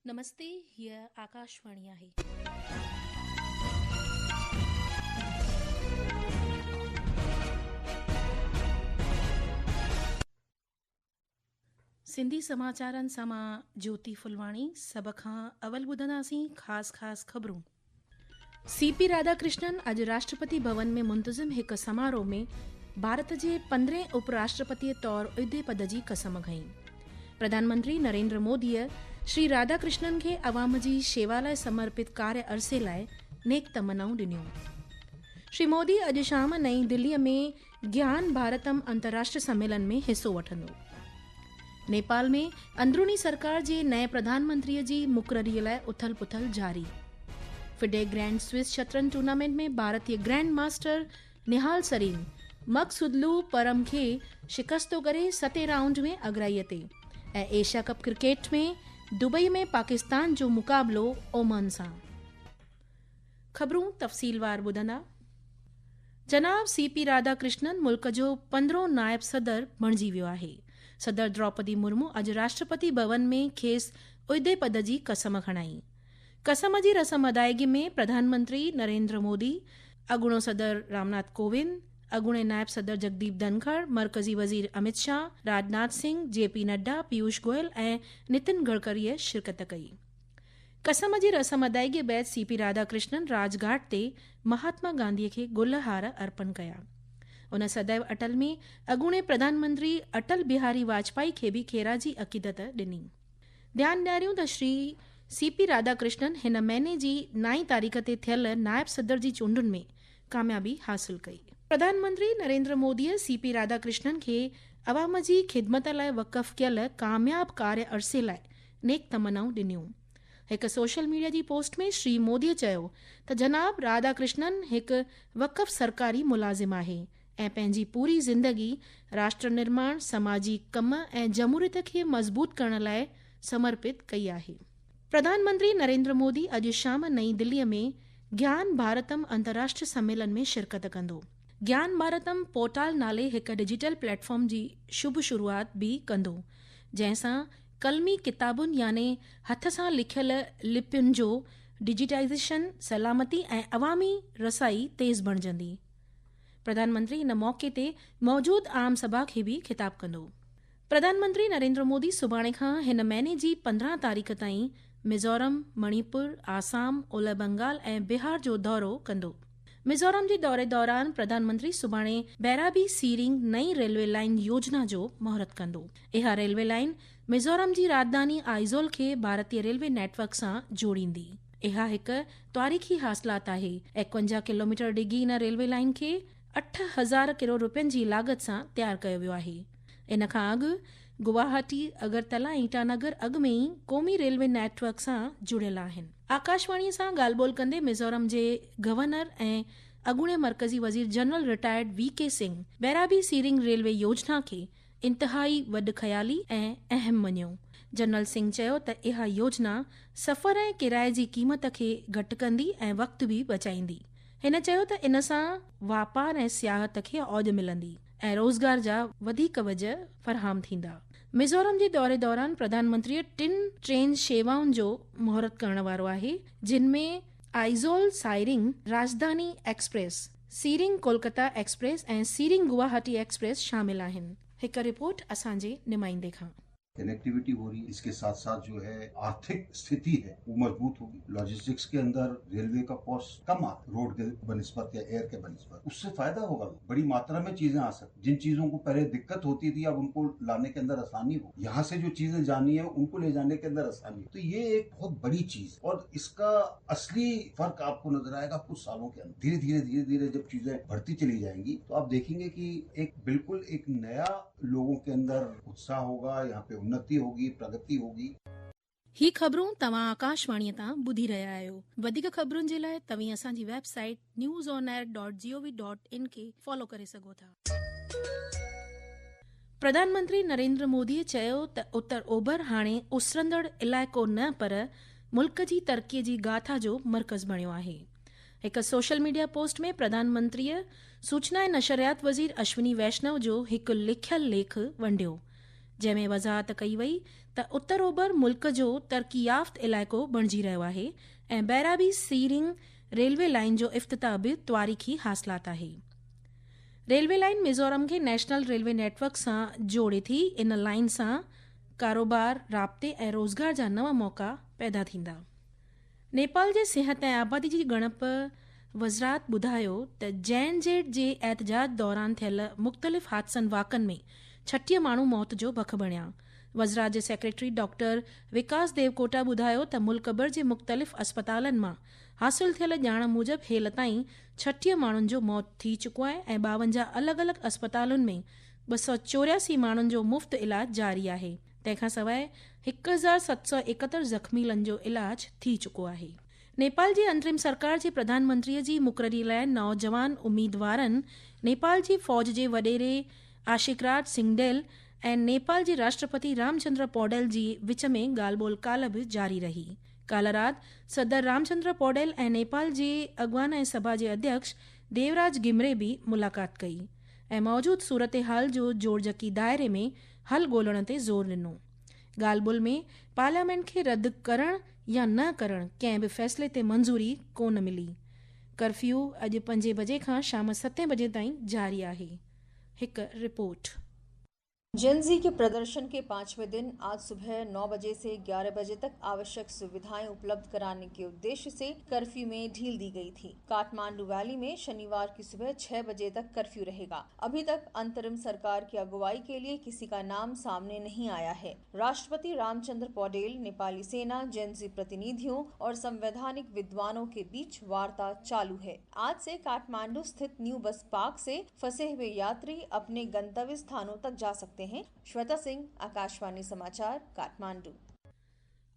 नमस्ते, हीअ आकाशवाणी आहे। सिंधी समाचारनि सां मां ज्योति फुलवाणी। सभ खां अवल ॿुधंदासीं ख़ासि ख़बरूं। सीपी राधाकृष्णन अॼु राष्ट्रपति भवन में मुंतज़िम हिकु समारोह में भारत जे 15 उपराष्ट्रपतीअ तौरु उहिदे पद जी कसम खईं। प्रधानमंत्री नरेंद्र मोदीअ श्री राधाकृष्णन खे अवाम जी शेवा लाइ समर्पित कार्य अरसे लाइ नेक तमन्नाऊं ॾिनियूं। श्री मोदी अॼु शाम नई दिल्लीअ में ज्ञान भारतम अंतर्राष्ट्रीय सम्मेलन में हिस्सो वठंदो। नेपाल में अंदरूनी सरकार जे नए प्रधानमंत्रीअ जी मुक़ररीअ लाइ उथल पुथल जारी। फिडे ग्रैंड स्विस शतरंज टूर्नामेंट में भारतीय ग्रैंड मास्टर निहाल सरीन मकसुदलू परम खे शिकस्त थो करे 7 राउंड में अगराईअ ते। ऐं एशिया कप क्रिकेट में दुबई में पाकिस्तान जो मुक़ाबलो ओमान सां। ख़बरूं तफ़सीलवार ॿुधंदा। जनाब सीपी राधाकृष्णन मुल्क जो 15 नायब सदर बणिजी वियो आहे। सदर द्रौपदी मुर्मू अॼु राष्ट्रपति भवन में खेसि उहिदे पद जी कसम खणाई। कसम जी रस्म अदायगी में प्रधानमंत्री नरेंद्र मोदी, अॻूणो सदर रामनाथ कोविंद, अॻूणे नायब सदर जगदीप धनखड़, मरकज़ी वज़ीर अमित शाह, राजनाथ सिंह, जेपी नड्डा, पीयूष गोयल ऐं नितिन गडकरीअ शिरकत कई। कसम जी रस्म अदायगी बैदि सीपी राधाकृष्णन राजघाट ते महात्मा गांधीअ खे गुल हार अर्पण कया। उन सदैव अटल में अॻूणे प्रधानमंत्री अटल बिहारी वाजपेयी खे बि खेरा जी अक़ीदत ॾिनी। ध्यानु ॾियारियूं त श्री सीपी राधाकृष्णन हिन महीने जी 9 तारीख़ ते थियल नायब सदर जी चूंडुनि में कामयाबी हासिल कई। प्रधानमंत्री नरेंद्र मोदीअ सीपी राधाकृष्णन खे अवाम जी ख़िदमत लाइ वक़फ़ कयल कामयाब कार्य अरसे लाइ नेक तमन्नाऊं ॾिनियूं। हिकु सोशल मीडिया जी पोस्ट में श्री मोदीअ चयो त जनाब राधाकृष्णन हिकु वक़फ़ सरकारी मुलाज़िम आहे ऐं पंहिंजी पूरी ज़िंदगी राष्ट्र निर्माण, समाजी कम ऐं जमहूरियत खे मज़बूत करण लाइ समर्पित कई आहे। प्रधानमंत्री नरेंद्र मोदी अॼु शाम नई दिल्लीअ में ज्ञान भारतम अंतर्राष्ट्रीय सम्मेलन में शिरकत कंदो। ज्ञान भारतम पोर्टल नाले हिकु डिजिटल प्लेटफॉर्म जी शुभ शुरूआत बि कंदो, जंहिंसां कलमी किताबुनि याने हथ सां लिखियल लिपियुनि जो डिजिटाइज़ेशन, सलामती ऐं अवामी रसाई तेज़ बणिजंदी। प्रधानमंत्री हिन मौक़े ते मौजूद आम सभा खे बि ख़िताब कंदो। प्रधानमंत्री नरेंद्र मोदी सुभाणे खां हिन महीने जी 15 तारीख़ ताईं मिज़ोरम, मणिपुर, आसाम, ओलह बंगाल ऐं बिहार जो दौरो कंदो। मिज़ोरम जे दौरे दौरान प्रधानमंत्री सुभाणे बैराबी सीरिंग नई रेलवे लाइन योजना जो महूरत कंदो। इहा रेलवे लाइन मिज़ोरम जी राजधानी आइज़ोल खे भारतीय रेलवे नेटवर्क सां जोड़ींदी। इहा हिकु तारीख़ी हासिलात आहे। 51 किलोमीटर डिघी इन रेलवे लाइन खे 8,000 करोड़ रुपयनि जी लागत सां तयारु कयो वियो आहे। इन खां अॻु गुवाहाटी, अगरतला, ईटानगर अॻु में ई क़ौमी रेलवे नेटवर्क सां जुड़ियल आहिनि। आकाशवाणीअ सां ॻाल्हि ॿोल कंदे मिज़ोरम जे गवर्नर ऐं अॻूणे मरकज़ी वज़ीर general retired VK. Singh Bairabi shearing railway योजना खे इंतिहाई वॾ ख़याली ऐं अहम मञियो। जनरल सिंह चयो त इहा योजना सफ़र ऐं किराए जी क़ीमत खे घटि कंदी ऐं वक़्तु बि बचाईंदी। हिन चयो त इन सां वापार ऐं सियाहत खे औज मिलंदी ऐं रोज़गार जा वधीक वज फरहाम थींदा। मिज़ोरम जे दौरे दौरान प्रधानमंत्री 3 ट्रेन शेवाउनि जो महूरत करण वारो आहे, जिन में आइज़ोल साइरिंग राजधानी एक्सप्रेस, सीरिंग कोलकाता एक्सप्रेस ऐं सीरिंग गुवाहाटी एक्सप्रेस शामिल आहिनि। हिकु रिपोर्ट असांजे नुमाइंदे खां। कनेक्टिविटी हो रही, इसके साथ साथ जो है आर्थिक स्थिति है वो मजबूत होगी। लॉजिस्टिक्स के अंदर रेलवे का कॉस्ट कम आता, रोड के बनिस्बत या एयर के बनिस्बत, उससे फायदा होगा। बड़ी मात्रा में चीजें आ सकती, जिन चीजों को पहले दिक्कत होती थी अब उनको लाने के अंदर आसानी हो। यहाँ से जो चीजें जानी है उनको ले जाने के अंदर आसानी हो। तो ये एक बहुत बड़ी चीज, और इसका असली फर्क आपको नजर आएगा कुछ सालों के अंदर। धीरे धीरे जब चीजें बढ़ती चली जाएंगी तो आप देखेंगे कि एक बिल्कुल एक नया लोगों के अंदर उत्साह होगा, यहाँ पे उन्नति होगी, प्रगति होगी। ही ख़बरूं तव्हां आकाशवाणीअ तां ॿुधी रहिया आहियो। वधीक ख़बरुनि जे लाइ तव्हीं असांजी वेबसाइट newsonair.gov.in खे फॉलो करे सघो था। प्रधानमंत्री नरेंद्र मोदीअ चयो त उत्तर ओभर हाणे उसरंदड़ इलाइक़ो न पर मुल्क जी तरक़ीअ जी गाथा जो मर्कज़ बणियो आहे। हिकु सोशल मीडिया पोस्ट में प्रधानमंत्रीअ सूचना ऐं नशरियात वज़ीर अश्विनी वैष्णव जो हिकु लिखियल लेख वंडियो, जंहिंमें वज़ाहत कई वई त उत्तर ओभर मुल्क जो तरक़ी याफ़्त इलाइक़ो बणिजी रहियो आहे ऐं बैराबी सीरिंग रेलवे लाइन जो इफ़्तिताह बि तवारीख़ी हासिलात आहे। रेलवे लाइन मिज़ोरम खे नेशनल रेलवे नेटवर्क सां जोड़े थी। इन लाइन सां कारोबार, राब्ते ऐं रोज़गार जा नवां मौक़ा पैदा थींदा। नेपाल जे सिहत ऐं आबादी जी ॻणप वज़रात ॿुधायो त जैन-जेट जे एहतजाज दौरान थियल मुख़्तलिफ़ हादसनि वाक़नि में 36 माण्हू मौत जो भख बणिया। वज़रात जे सेक्रेटरी डॉक्टर विकास देवकोटा ॿुधायो त मुल्क भर जे मुख़्तलिफ़ अस्पतालनि मां हासिल थियल ॼाण मूजिबि हेल ताईं 36 माण्हुनि जो मौत थी चुको आहे ऐं 52 अलॻि अलॻि अस्पतालुनि में 284 माण्हुनि जो मुफ़्त इलाज जारी आहे। तंहिंखां सवाइ 1771 ज़ख़्मीलनि जो इलाज थी चुको आहे। नेपाल जी अंतरिम सरकार जे प्रधानमंत्रीअ जी मुक़ररी लाइ नौजवान उम्मीदवारनि नेपाल जी फ़ौज जे वॾेरे आशिकराज सिंहडेल ऐं नेपाल जे राष्ट्रपति रामचंद्र पौडेल जी विच में ॻाल्हि ॿोल काल्ह बि जारी रही। काल्ह राति सदर रामचंद्र पौडेल ऐं नेपाल जे अॻवान ऐं सभा जे अध्यक्ष देवराज गिमरे बि मुलाक़ात कई ऐं मौजूद सूरत हाल जो जोड़जकी दायरे में हल ॻोल्हण ते ज़ोर ॾिनो। ॻाल्हि ॿोल में पार्लियामेंट खे रद्द करण या न करण कंहिं बि फ़ैसिले ते मंज़ूरी कोन मिली। कर्फ्यू अॼु 5 बजे खां शाम 7 बजे ताईं जारी आहे। हिकु रिपोर्ट। जेनजी के प्रदर्शन के 5वें दिन आज सुबह 9 बजे से 11 बजे तक आवश्यक सुविधाएं उपलब्ध कराने के उद्देश्य से कर्फ्यू में ढील दी गई थी। काठमांडू वैली में शनिवार की सुबह 6 बजे तक कर्फ्यू रहेगा। अभी तक अंतरिम सरकार की अगुवाई के लिए किसी का नाम सामने नहीं आया है। राष्ट्रपति रामचंद्र पौडेल, नेपाली सेना, जेनजी प्रतिनिधियों और संवैधानिक विद्वानों के बीच वार्ता चालू है। आज से काठमांडू स्थित न्यू बस पार्क से फंसे हुए यात्री अपने गंतव्य स्थानों तक जा सकते हैं। श्वेता सिंह, आकाशवाणी समाचार, काठमांडू।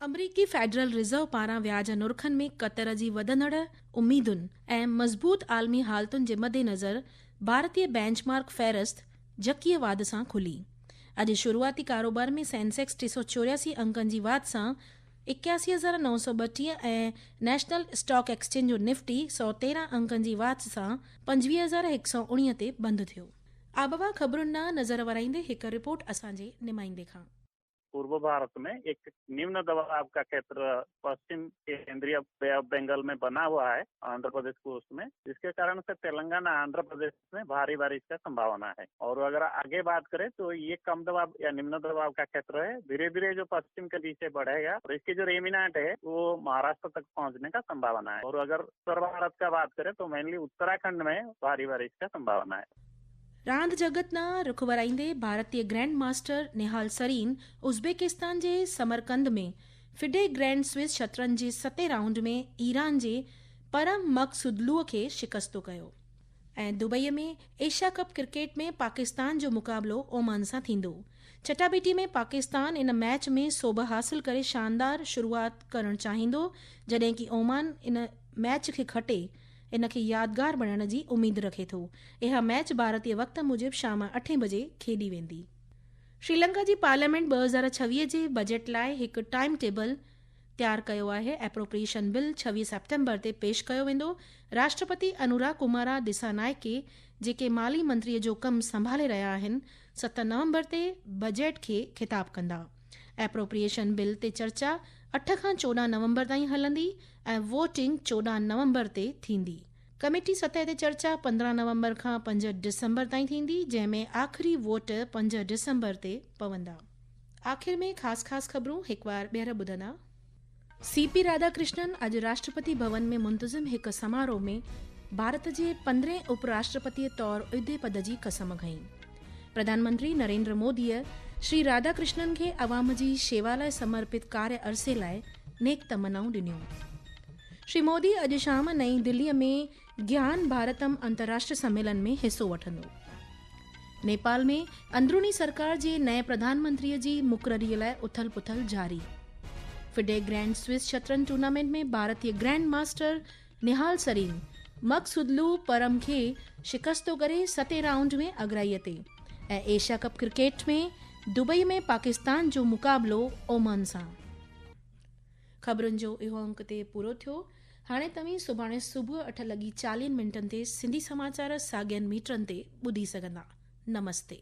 अमरीकी फेडरल रिजर्व पारां व्याज नुर्खनि में क़तर जी वधंदड़ उमीदुनि ऐं मज़बूत आलमी हालतुनि जे मद्देनज़र भारतीय बेंचमार्क फ़हरिस्त जकीय वाध सां खुली। अॼु शुरूआती कारोबार में सेंसेक्स 384 अंकनि जी वाध सां 81,932 ऐं नेशनल स्टॉक एक्सचेंज जो निफ्टी 113 अंकनि जी वाध सां 25,119 ते बंदि थियो। आबवा ख़बरुनि न नज़र वराईंदे हिकु रिपोर्ट असांजे नुमाइंदे खां। पूर्व भारत में एक निम्न दबाव का क्षेत्र पश्चिम केंद्रीय बे ऑफ बंगाल में बना हुआ है आंध्र प्रदेश कोस्ट में, जिसके कारण से तेलंगाना आंध्र प्रदेश में भारी बारिश का संभावना है। और अगर आगे बात करें तो ये कम दबाव या निम्न दबाव का क्षेत्र है, धीरे धीरे जो पश्चिम के दिशे बढ़ेगा और इसकी जो रेमिनाट है वो महाराष्ट्र तक पहुंचने का संभावना है। और अगर उत्तर भारत का बात करें तो मेनली उत्तराखंड में भारी बारिश का संभावना है। रांदि जगत ना रुख वराईंदे भारतीय grand master Nihal Sarin Uzbekistan जे समरकंद में फिडे ग्रैंड स्विस शतरंज जे 7 राउंड में ईरान जे परम मक़सूदलूअ खे शिकस्तो कयो। ऐं दुबई में एशिया कप क्रिकेट में पाकिस्तान जो मुक़ाबिलो ओमान सां थींदो। चटाभेटी में पाकिस्तान इन मैच में सोभ हासिल करे शानदार शुरूआत करणु चाहींदो, जॾहिं कि ओमान इन मैच खे खटे इन खे यादगार बणाइण जी उमेद रखे थो। इहा मैच भारतीय वक़्त मूजिबि शाम 8 बजे खेॾी वेंदी। श्रीलंका जी पार्लियामेंट 2026 जे बजट लाइ हिकु टाइम टेबल तयारु कयो आहे। एप्रोप्रिएशन बिल 26 सेप्टेम्बर ते पेश कयो वेंदो। राष्ट्रपति अनुराग कुमारा दिसानायके, जेके माली मंत्रीअ जो कमु संभाले रहिया आहिनि, 7 नवंबर ते बजट खे ख़िताब कंदा। एप्रोप्रिएशन बिल ते चर्चा 8 खां 14 नवंबर ताईं हलंदी ऐं वोटिंग 14 नवंबर ते थींदी। कमेटी सतह ते चर्चा 15 नवंबर खां 5 डिसंबर ताईं थींदी, जंहिंमें आख़िरी वोट 5 डिसंबर ते पवंदा। आख़िर में ख़ासि ख़बरूं हिकु बार ॿीहर ॿुधंदा। सीपी राधाकृष्णन अॼु राष्ट्रपति भवन में मुंतज़िम हिकु समारोह में भारत जे 15 उपराष्ट्रपतीअ तौरु उहिदे पद जी कसम खईं। प्रधानमंत्री नरेंद्र मोदीअ श्री राधाकृष्णन खे अवाम जी शेवा लाइ समर्पित कार्य अरसे लाइ नेक तमन्नाऊं ॾिनियूं। श्री मोदी अॼु शाम नई दिल्लीअ में ज्ञान भारतम अंतर्राष्ट्रीय सम्मेलन में हिस्सो वठंदो। नेपाल में अंदरूनी सरकार जे नए प्रधानमंत्रीअ जी मुक़ररीअ लाइ उथल पुथल जारी। फिडे ग्रैंड स्विस शतरंज टूर्नामेंट में भारतीय ग्रैंड मास्टर निहाल सरीन मक़सूदलू परम खे शिकस्तो करे 7 राउंड में अॻराईअ ते। ऐं एशिया कप क्रिकेट में दुबई में पाकिस्तान जो मुक़ाबिलो ओमान सां। ख़बरुनि जो इहो अंक ते पूरो थियो। हाणे तव्हीं सुभाणे सुबुह 8:40 ते सिंधी समाचार साॻियनि मीटरनि ते ॿुधी सघंदा। नमस्ते।